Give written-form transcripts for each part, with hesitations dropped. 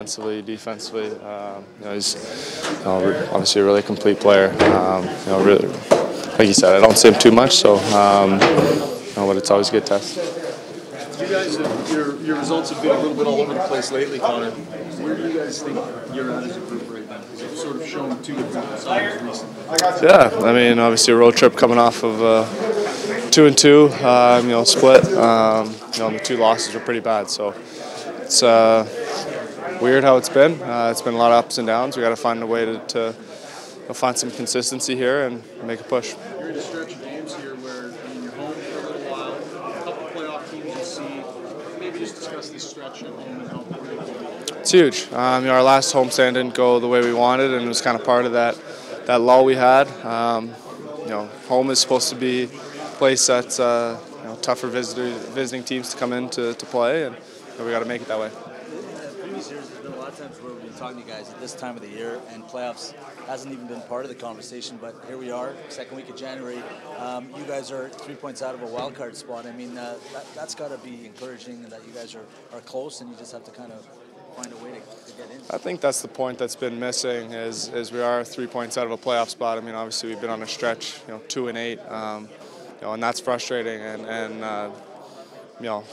offensively, defensively. He's obviously a really complete player. Really, like you said, I don't see him too much, so but it's always a good test. You guys, your results have been a little bit all over the place lately, Connor. Where do you guys think you're at as a group right now? Because you've sort of shown two different sides recently. Yeah, I mean, obviously a road trip coming off of 2-2, split. The two losses were pretty bad, so it's weird how it's been. It's been a lot of ups and downs. We got to find a way to find some consistency here and make a push. You're in a stretch of games here where you're home for a little while, a couple playoff teams to see. Maybe just discuss this stretch at home and how important it will be. It's huge. Our last homestand didn't go the way we wanted, and it was kind of part of that lull we had. Home is supposed to be a place that's tough for visiting teams to come in to play, and we got to make it that way. Previous years, there's been a lot of times where we've been talking to you guys at this time of the year, and playoffs hasn't even been part of the conversation. But here we are, second week of January. You guys are 3 points out of a wild card spot. I mean, that's got to be encouraging that you guys are close, and you just have to kind of find a way to get in. I think that's the point that's been missing is we are 3 points out of a playoff spot. I mean, obviously we've been on a stretch, 2-8, and that's frustrating.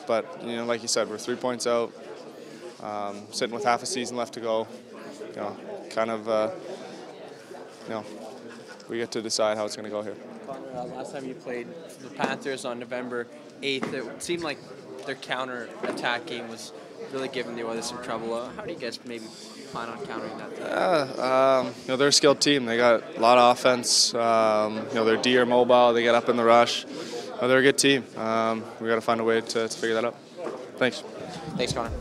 But like you said, we're 3 points out, sitting with half a season left to go. We get to decide how it's going to go here. Connor, last time you played the Panthers on November 8th, it seemed like their counter-attack game was really giving the Oilers some trouble. How do you guys maybe plan on countering that? They're a skilled team. They got a lot of offense. Their D are mobile. They get up in the rush. They're a good team. We got to find a way to figure that out. Thanks. Thanks, Connor.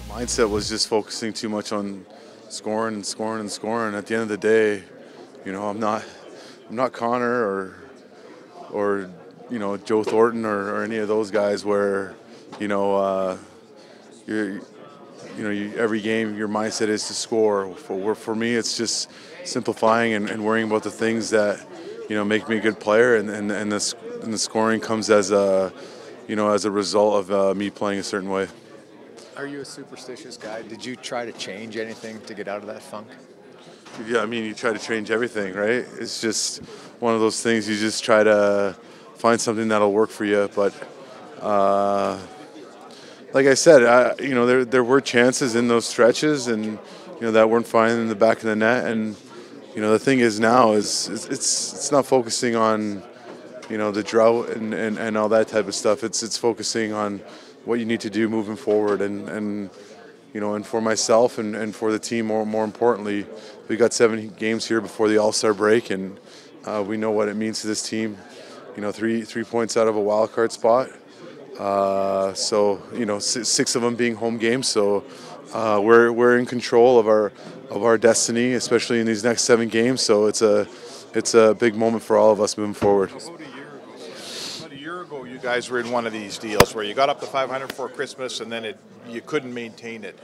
Mindset was just focusing too much on scoring. At the end of the day, I'm not Connor or Joe Thornton or any of those guys where every game your mindset is to score. For me, it's just simplifying and worrying about the things that make me a good player, and the scoring comes as a result of me playing a certain way. Are you a superstitious guy? Did you try to change anything to get out of that funk? Yeah, I mean, you try to change everything, right? It's just one of those things. You just try to find something that'll work for you. But like I said, there were chances in those stretches, and that weren't finding in the back of the net. And the thing is now is it's not focusing on the drought and all that type of stuff. It's focusing on what you need to do moving forward, and for myself and for the team, more importantly, we got 7 games here before the All-Star break, and we know what it means to this team. 3 points out of a wild card spot, so 6 of them being home games. So we're in control of our destiny, especially in these next 7 games. So it's a big moment for all of us moving forward. You guys were in one of these deals where you got up to 500 for Christmas and then you couldn't maintain it.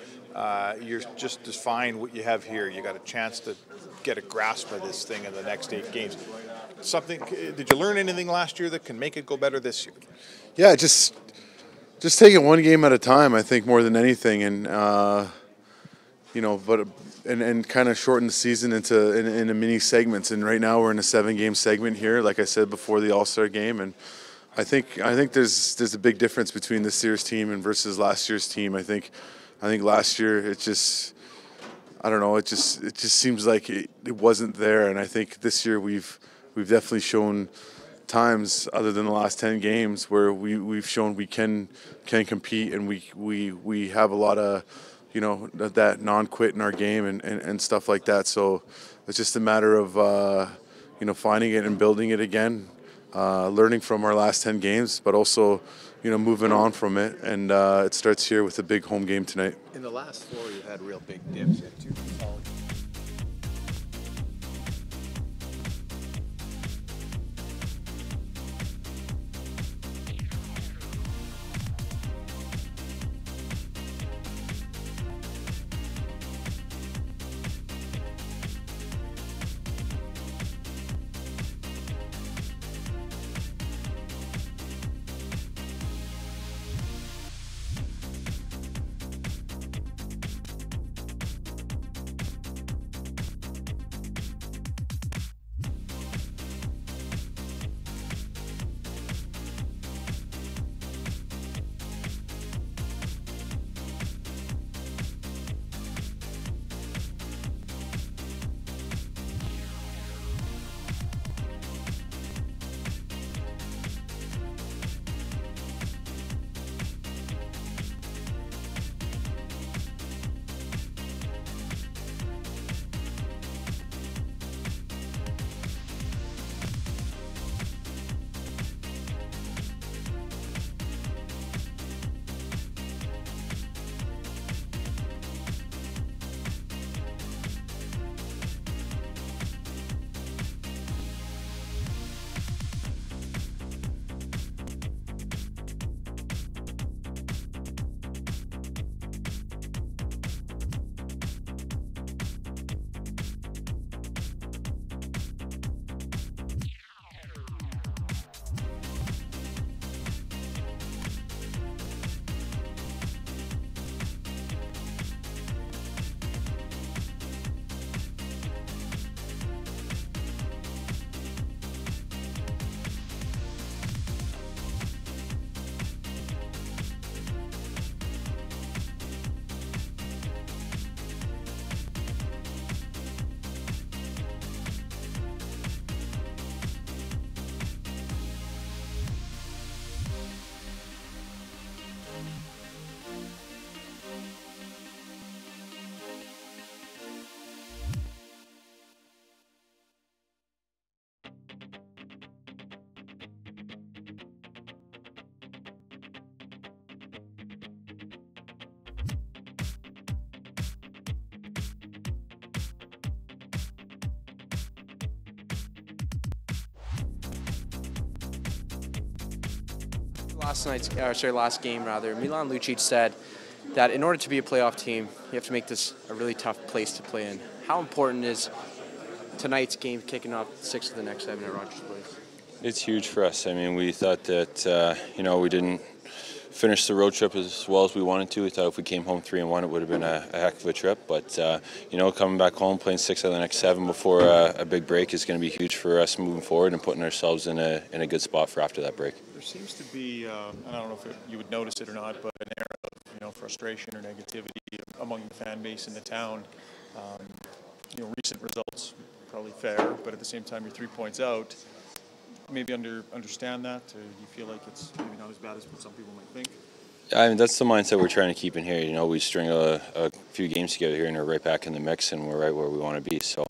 You're just define what you have here. You got a chance to get a grasp of this thing in the next 8 games. Did you learn anything last year that can make it go better this year? Yeah, just take it one game at a time, I think, more than anything, and and kind of shorten the season into mini segments. And right now we're in a 7-game segment here, like I said, before the All-Star game, and I think there's a big difference between this year's team and versus last year's team. I think last year it just seems like it wasn't there, and I think this year we've definitely shown times other than the last 10 games where we've shown we can compete, and we have a lot of that non-quit in our game and stuff like that. So it's just a matter of finding it and building it again. Learning from our last 10 games, but also, moving on from it, and it starts here with a big home game tonight. In the last 4, you had real big dips. You had 2 solid. Last game, Milan Lucic said that in order to be a playoff team, you have to make this a really tough place to play in. How important is tonight's game kicking off 6 of the next 7 at Rogers Place? It's huge for us. I mean, we thought that, we didn't finish the road trip as well as we wanted to. We thought if we came home 3-1, it would have been a heck of a trip. But, coming back home, playing 6 of the next 7 before a big break is going to be huge for us moving forward and putting ourselves in a good spot for after that break. There seems to be, I don't know if you would notice it or not, but an air of frustration or negativity among the fan base in the town. Recent results probably fair, but at the same time you're 3 points out. Maybe understand that, or do you feel like it's maybe not as bad as what some people might think? I mean, that's the mindset we're trying to keep in here. We string a few games together here and we're right back in the mix and we're right where we want to be. So,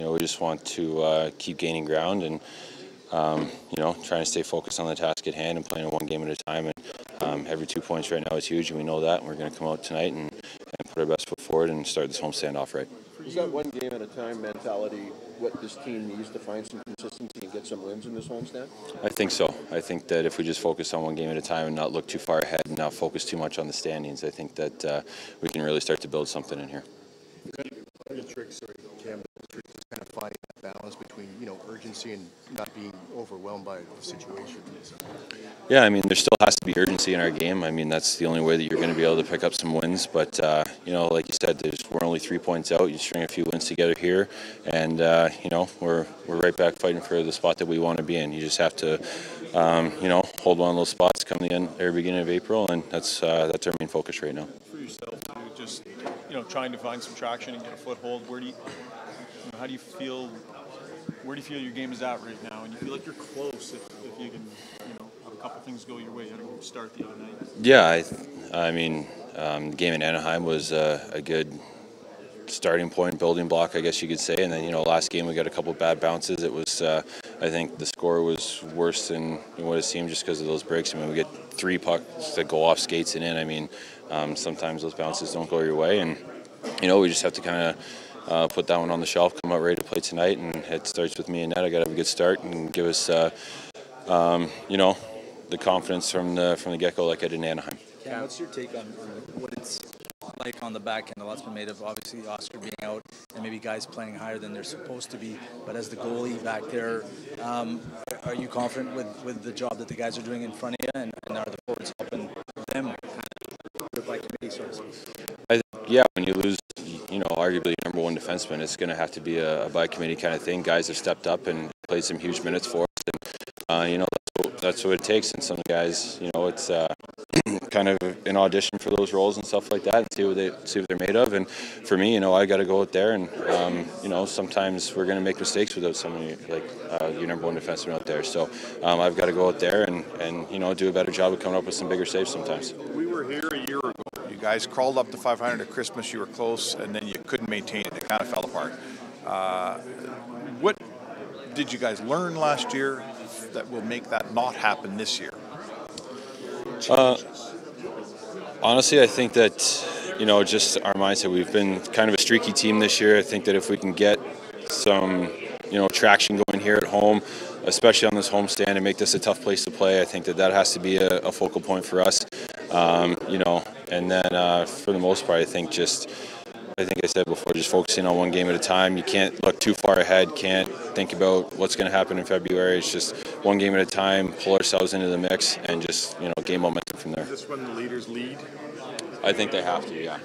we just want to keep gaining ground and, trying to stay focused on the task at hand and playing one game at a time. And every 2 points right now is huge, and we know that. And we're going to come out tonight and put our best foot forward and start this homestand off right. Is that one game at a time mentality what this team needs to find some consistency and get some wins in this homestand? I think so. I think that if we just focus on one game at a time and not look too far ahead and not focus too much on the standings, I think that we can really start to build something in here. What are the tricks, Cam, to kind of finding that balance between, urgency and not being overwhelmed by the situation? Yeah, I mean, there still has to be urgency in our game. I mean, that's the only way that you're going to be able to pick up some wins. But, like you said, we're only 3 points out. You string a few wins together here, and, we're right back fighting for the spot that we want to be in. You just have to, hold one of those spots come the beginning of April, and that's our main focus right now. For yourself, just, trying to find some traction and get a foothold, how do you feel? Where do you feel your game is at right now? And you feel like you're close if you can, have a couple things go your way. How did you start the other night? Yeah, I mean, the game in Anaheim was a good starting point, building block, I guess you could say. And then, you know, last game we got a couple bad bounces. It was, I think the score was worse than what it seemed just because of those breaks. I mean, we get 3 pucks that go off skates and in. I mean, sometimes those bounces don't go your way. And, you know, we just have to kind of put that one on the shelf, come out ready to play tonight. And it starts with me and Ned. I got to have a good start and give us, you know, the confidence from the get-go like I did in Anaheim. Cam, what's your take on what it's like on the back end? A lot's been made of obviously Oscar being out and maybe guys playing higher than they're supposed to be. But as the goalie back there, are you confident with the job that the guys are doing in front of you, and are the forwards helping them by committee, sort of speak? Yeah, when you lose, you know, arguably your number one defenseman, it's going to have to be a by committee kind of thing. Guys have stepped up and played some huge minutes for us, and you know that's what it takes. And some guys, you know, it's kind of an audition for those roles and stuff like that, and see what they're made of. And for me, you know, I got to go out there, and you know, sometimes we're going to make mistakes without somebody like your number one defenseman out there. So I've got to go out there and you know, do a better job of coming up with some bigger saves sometimes. We were here a year ago. You guys crawled up to 500 at Christmas. You were close, and then you couldn't maintain it. It kind of fell apart. What did you guys learn last year that will make that not happen this year? Honestly, I think that, you know, just our mindset. We've been kind of a streaky team this year. I think that if we can get some, you know, traction going here at home, especially on this homestand, and make this a tough place to play, I think that has to be a focal point for us. You know, and then for the most part, I think I said before, just focusing on one game at a time. You can't look too far ahead, can't think about what's going to happen in February. It's just one game at a time, pull ourselves into the mix, and just, you know, gain momentum from there. Is this when the leaders lead? I think they have to, yeah.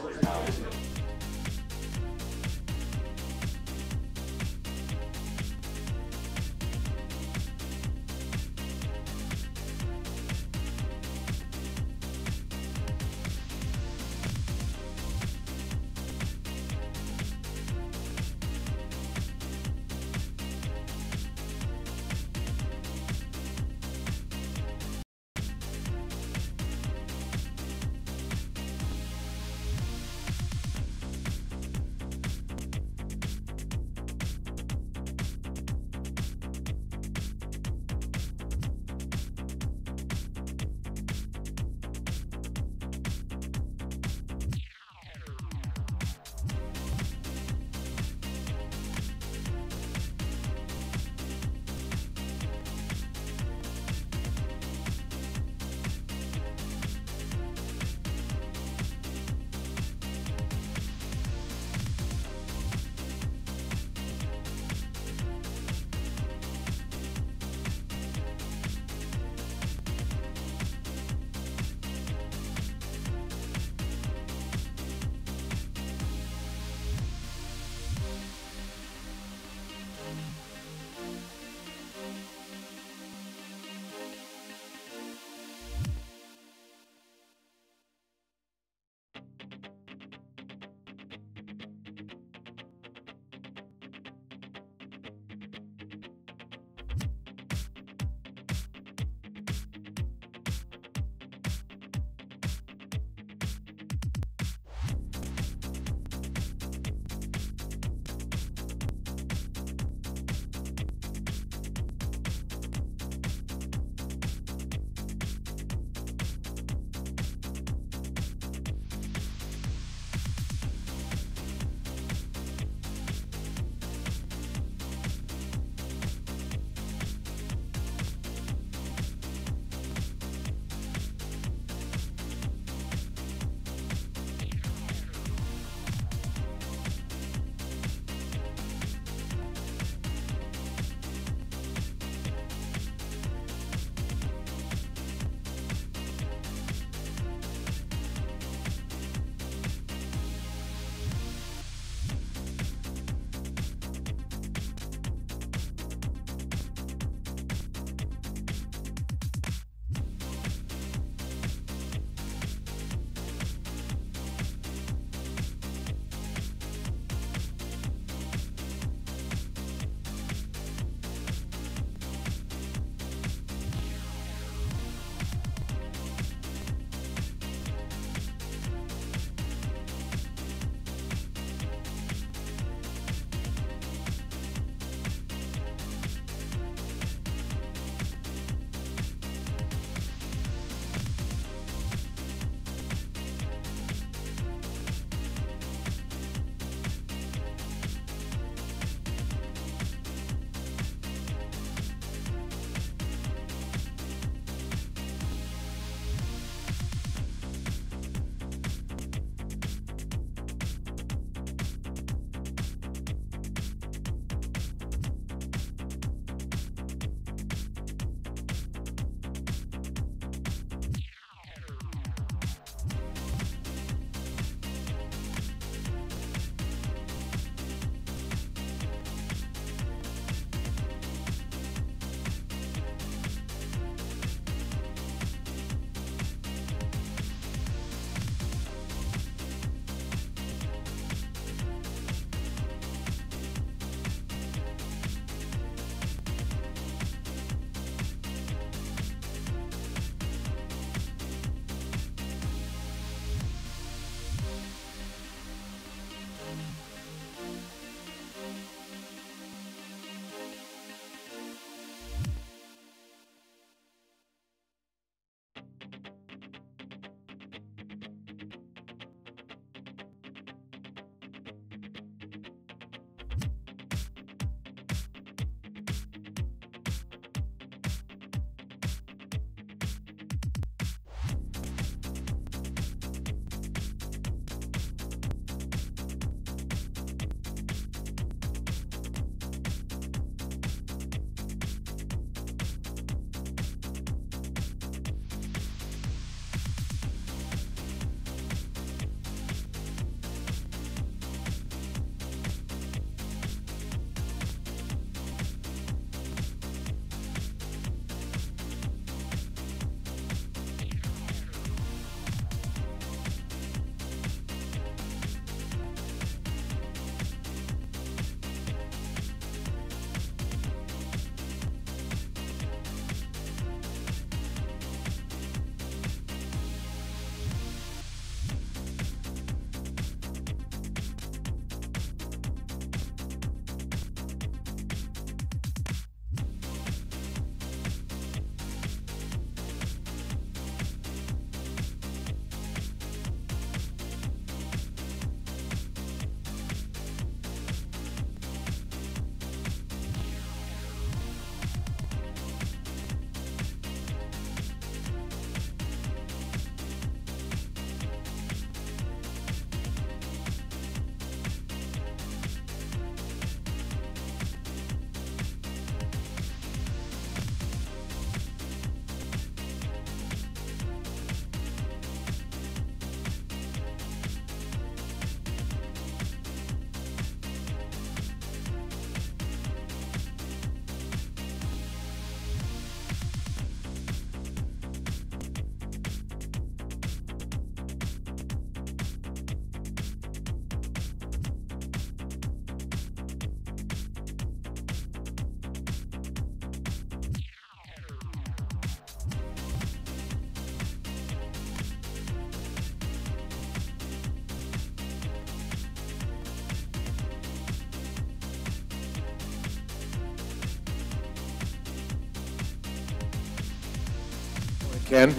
Ken,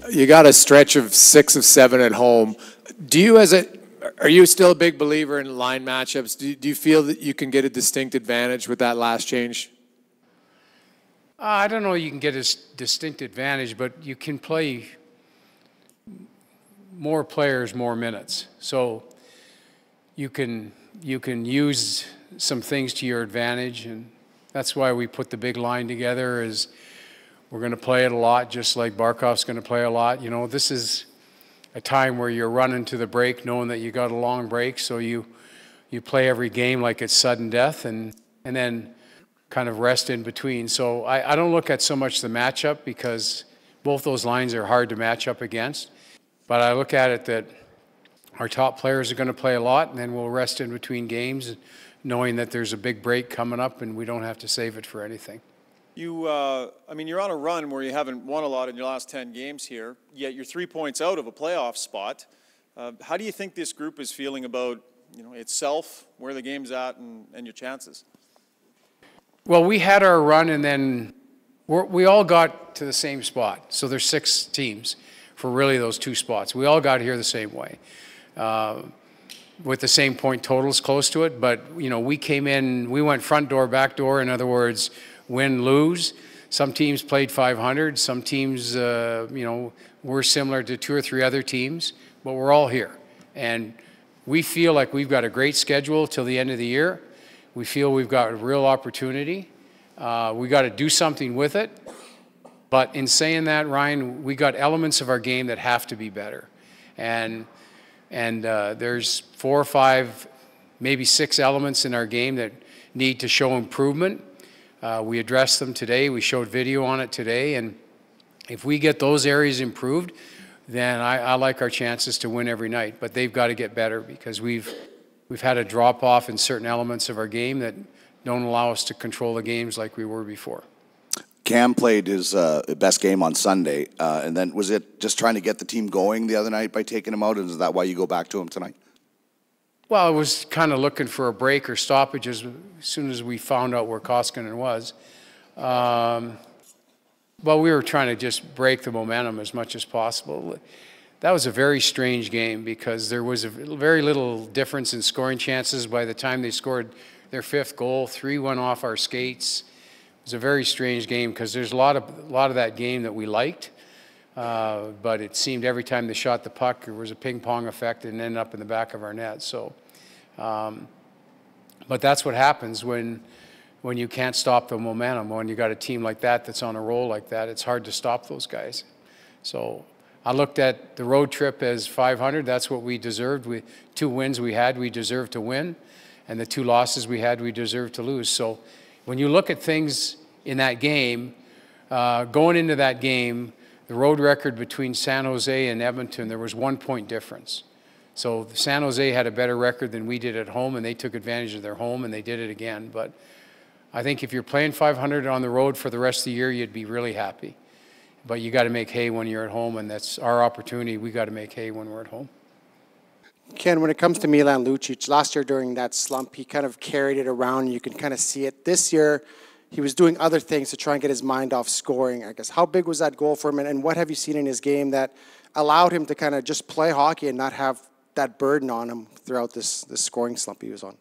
you got a stretch of 6 of 7 at home. Are you still a big believer in line matchups? Do you feel that you can get a distinct advantage with that last change? I don't know you can get a distinct advantage, but you can play more players, more minutes. So you can use some things to your advantage, and that's why we put the big line together. Is we're going to play it a lot, just like Barkov's going to play a lot. You know, this is a time where you're running to the break, knowing that you got a long break, so you play every game like it's sudden death, and then kind of rest in between. So I don't look at so much the matchup, because both those lines are hard to match up against. But I look at it that our top players are going to play a lot, and then we'll rest in between games, knowing that there's a big break coming up and we don't have to save it for anything. I mean, you're on a run where you haven't won a lot in your last 10 games here, yet you're 3 points out of a playoff spot. How do you think this group is feeling about, itself, where the game's at, and your chances? Well, we had our run, and then we all got to the same spot. So there's 6 teams for really those 2 spots. We all got here the same way, with the same point totals close to it. But, we came in, we went front door, back door. In other words, win, lose. Some teams played 500. Some teams, were similar to 2 or 3 other teams, but we're all here. And we feel like we've got a great schedule till the end of the year. We feel we've got a real opportunity. We got to do something with it. But in saying that, Ryan, we got elements of our game that have to be better. And there's 4 or 5, maybe 6 elements in our game that need to show improvement. We addressed them today. We showed video on it today. And if we get those areas improved, then I like our chances to win every night. But they've got to get better, because we've had a drop-off in certain elements of our game that don't allow us to control the games like we were before. Cam played his best game on Sunday, and then was it just trying to get the team going the other night by taking him out, and is that why you go back to him tonight? Well, I was kind of looking for a break or stoppages as soon as we found out where Koskinen was. Well, we were trying to just break the momentum as much as possible. That was a very strange game, because there was a very little difference in scoring chances. By the time they scored their 5th goal, 3 went off our skates. It was a very strange game, because there's a lot of that game that we liked. But it seemed every time they shot the puck, there was a ping-pong effect and ended up in the back of our net. So, but that's what happens when you can't stop the momentum. When you got a team like that that's on a roll like that, it's hard to stop those guys. So I looked at the road trip as 500. That's what we deserved. 2 wins we had, we deserved to win. And the 2 losses we had, we deserved to lose. So when you look at things in that game, going into that game, the road record between San Jose and Edmonton, there was 1 point difference. So San Jose had a better record than we did at home, and they took advantage of their home, and they did it again. But I think if you're playing 500 on the road for the rest of the year, you'd be really happy. But you got to make hay when you're at home, and that's our opportunity. We got to make hay when we're at home. Ken, when it comes to Milan Lucic, last year during that slump, he kind of carried it around. You can kind of see it. This year, he was doing other things to try and get his mind off scoring, I guess. How big was that goal for him, and what have you seen in his game that allowed him to kind of just play hockey and not have that burden on him throughout this scoring slump he was on?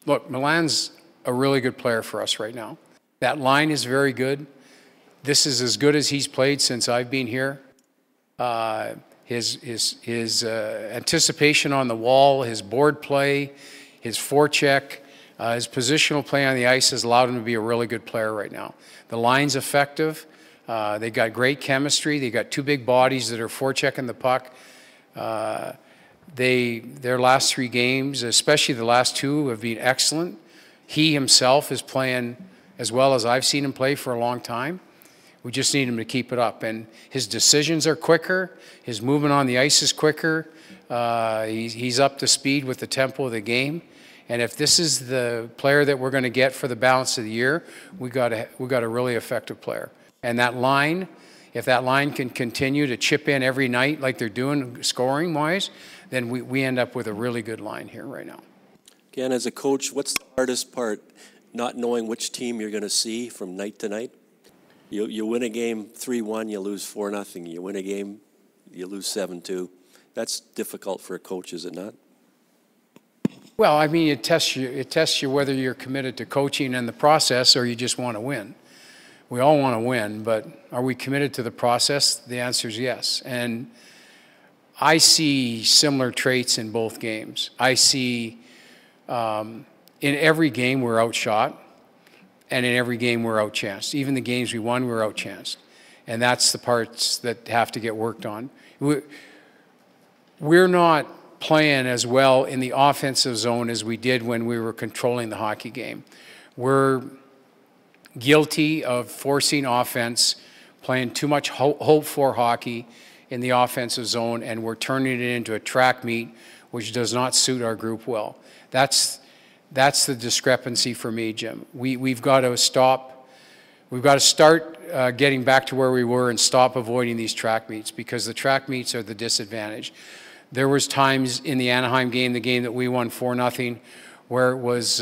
Look, Milan's a really good player for us right now. That line is very good. This is as good as he's played since I've been here. His anticipation on the wall, his board play, his forecheck, his positional play on the ice has allowed him to be a really good player right now. The line's effective. They got great chemistry. They got 2 big bodies that are forechecking the puck. Their last 3 games, especially the last 2, have been excellent. He himself is playing as well as I've seen him play for a long time. We just need him to keep it up. And his decisions are quicker. His movement on the ice is quicker. He's up to speed with the tempo of the game. And if this is the player that we're going to get for the balance of the year, we got a really effective player. And that line, if that line can continue to chip in every night like they're doing scoring-wise, then we end up with a really good line here right now. Again, as a coach, what's the hardest part, not knowing which team you're going to see from night to night? You win a game 3-1, you lose 4-0. You win a game, you lose 7-2. That's difficult for a coach, is it not? Well, I mean, it tests you whether you're committed to coaching and the process or you just want to win. We all want to win, but are we committed to the process? The answer is yes. And I see similar traits in both games. I see in every game we're outshot, and in every game we're outchanced. Even the games we won, we're outchanced. And that's the parts that have to get worked on. We're not playing as well in the offensive zone as we did when we were controlling the hockey game. We're guilty of forcing offense, playing too much hope for hockey in the offensive zone, and we're turning it into a track meet, which does not suit our group well. That's the discrepancy for me, Jim. We've got to stop. We've got to start getting back to where we were and stop avoiding these track meets, because the track meets are the disadvantage. There was times in the Anaheim game, the game that we won 4-0, where it was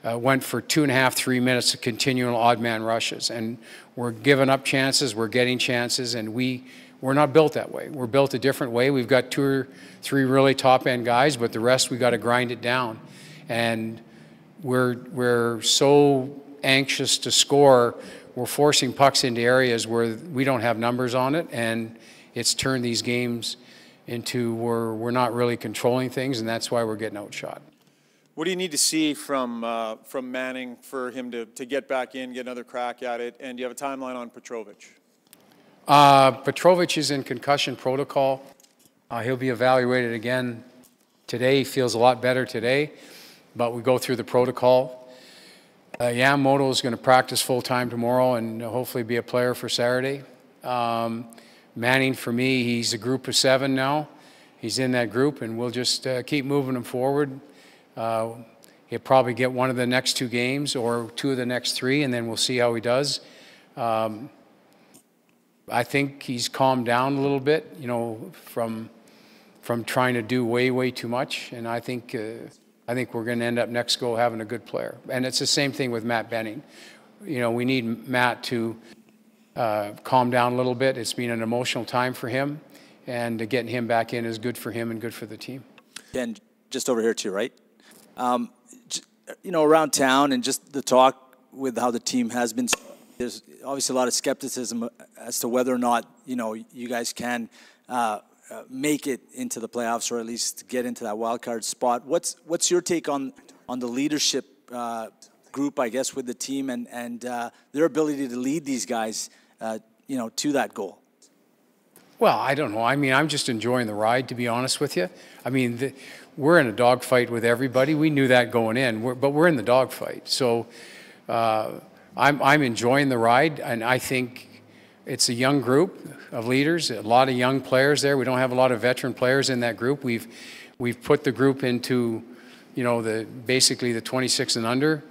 went for 2.5, 3 minutes of continual odd man rushes, and we're giving up chances, we're getting chances, and we're not built that way. We're built a different way. We've got 2 or 3 really top end guys, but the rest we got to grind it down. And we're so anxious to score, we're forcing pucks into areas where we don't have numbers on it, and it's turned these games into where we're not really controlling things, and that's why we're getting outshot. What do you need to see from Manning for him to get back in, get another crack at it? And do you have a timeline on Petrovic? Petrovic is in concussion protocol. He'll be evaluated again today. He feels a lot better today, but we go through the protocol. Yamamoto is going to practice full-time tomorrow and hopefully be a player for Saturday. Manning, for me, he's a group of 7 now. He's in that group, and we'll just keep moving him forward. He'll probably get one of the next 2 games or 2 of the next 3, and then we'll see how he does. I think he's calmed down a little bit, you know, from trying to do way too much, and I think we're going to end up next go having a good player. And it's the same thing with Matt Benning. You know, we need Matt to calm down a little bit. It's been an emotional time for him, and getting him back in is good for him and good for the team. Ken, just over here too, right? You know, around town and just the talk with how the team has been, there's obviously a lot of skepticism as to whether or not, you know, you guys can make it into the playoffs or at least get into that wild card spot. What's your take on the leadership group, I guess, with the team and their ability to lead these guys, you know, to that goal? Well, I don't know. I mean, I'm just enjoying the ride, to be honest with you. I mean, we're in a dogfight with everybody. We knew that going in, but we're in the dogfight. So I'm enjoying the ride, and I think it's a young group of leaders, a lot of young players there. We don't have a lot of veteran players in that group. We've put the group into, you know, basically the 26 and under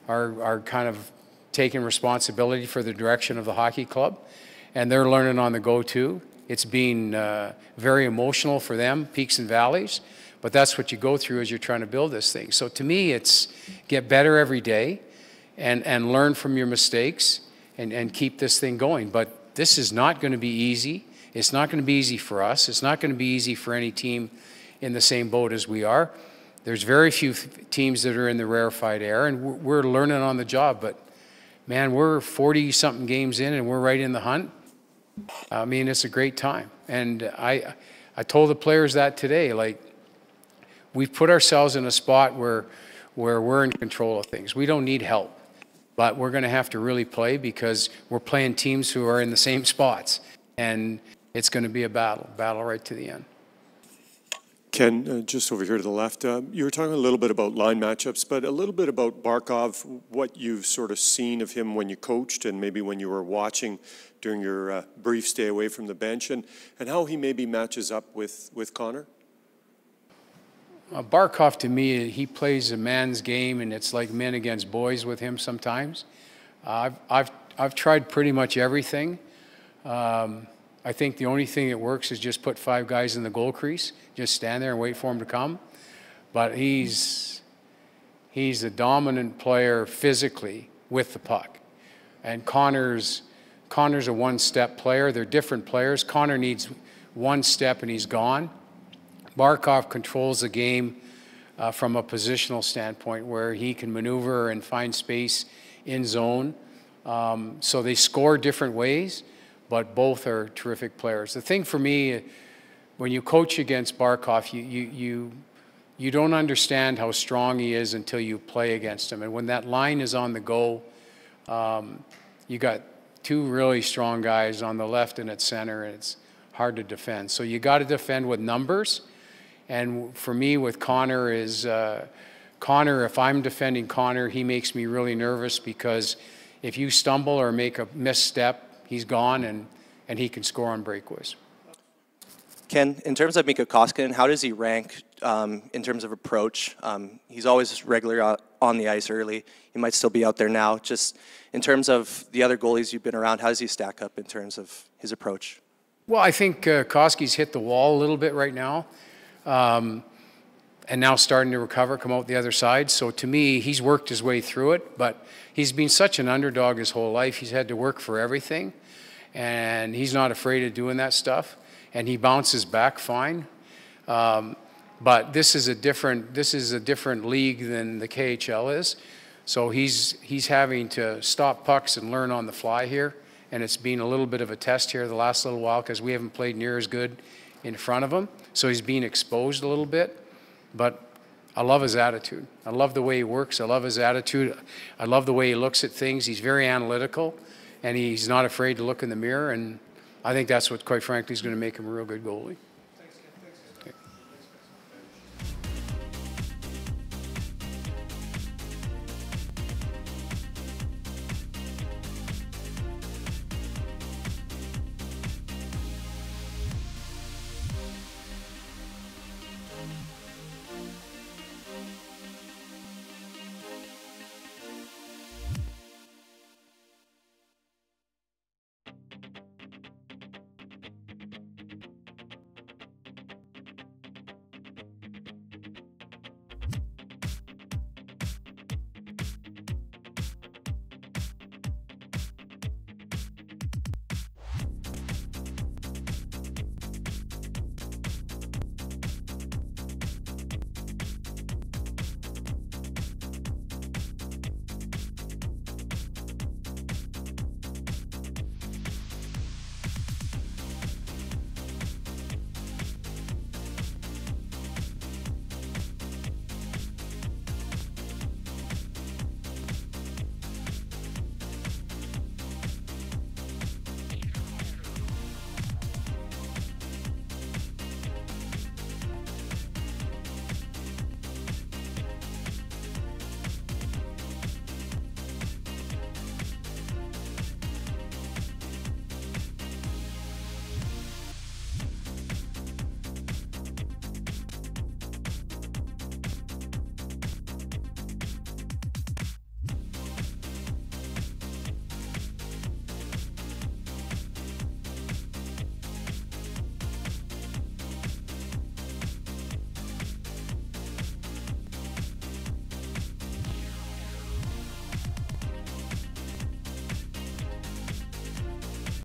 are kind of taking responsibility for the direction of the hockey club, and they're learning on the go too. It's been very emotional for them, peaks and valleys, but that's what you go through as you're trying to build this thing. So to me, it's get better every day and learn from your mistakes and keep this thing going. But this is not going to be easy. It's not going to be easy for us. It's not going to be easy for any team in the same boat as we are. There's very few teams that are in the rarefied air, and we're learning on the job. But, man, we're 40-something games in, and we're right in the hunt. I mean, it's a great time. And I told the players that today, like, we've put ourselves in a spot where we're in control of things. We don't need help. But we're going to have to really play because we're playing teams who are in the same spots. And it's going to be a battle right to the end. Ken, just over here to the left, you were talking a little bit about line matchups, but a little bit about Barkov, what you've sort of seen of him when you coached and maybe when you were watching during your brief stay away from the bench, and how he maybe matches up with Connor? Barkov, to me, he plays a man's game, and it's like men against boys with him sometimes. I've tried pretty much everything. I think the only thing that works is just put 5 guys in the goal crease, just stand there and wait for him to come. But he's a dominant player physically with the puck. And Connor's Connor's a one-step player. They're different players. Connor needs one step and he's gone. Barkov controls the game from a positional standpoint where he can maneuver and find space in zone. So they score different ways, but both are terrific players. The thing for me, when you coach against Barkov, you don't understand how strong he is until you play against him. And when that line is on the go, you got two really strong guys on the left and at center, and it's hard to defend. So you got to defend with numbers. And for me, with Connor is Connor. If I'm defending Connor, he makes me really nervous because if you stumble or make a misstep, he's gone, and he can score on breakaways. Ken, in terms of Mikko Koskinen, how does he rank in terms of approach? He's always regular on the ice early. He might still be out there now. Just in terms of the other goalies you've been around, how does he stack up in terms of his approach? Well, I think Koski's hit the wall a little bit right now, and now starting to recover, come out the other side. So to me, he's worked his way through it, but he's been such an underdog his whole life. He's had to work for everything, and he's not afraid of doing that stuff. And he bounces back fine, but this is a different league than the KHL is. So he's having to stop pucks and learn on the fly here, and it's been a little bit of a test here the last little while because we haven't played near as good in front of him. So he's being exposed a little bit, but I love his attitude. I love the way he works. I love his attitude. I love the way he looks at things. He's very analytical, and he's not afraid to look in the mirror. And I think that's what, quite frankly, is going to make him a real good goalie.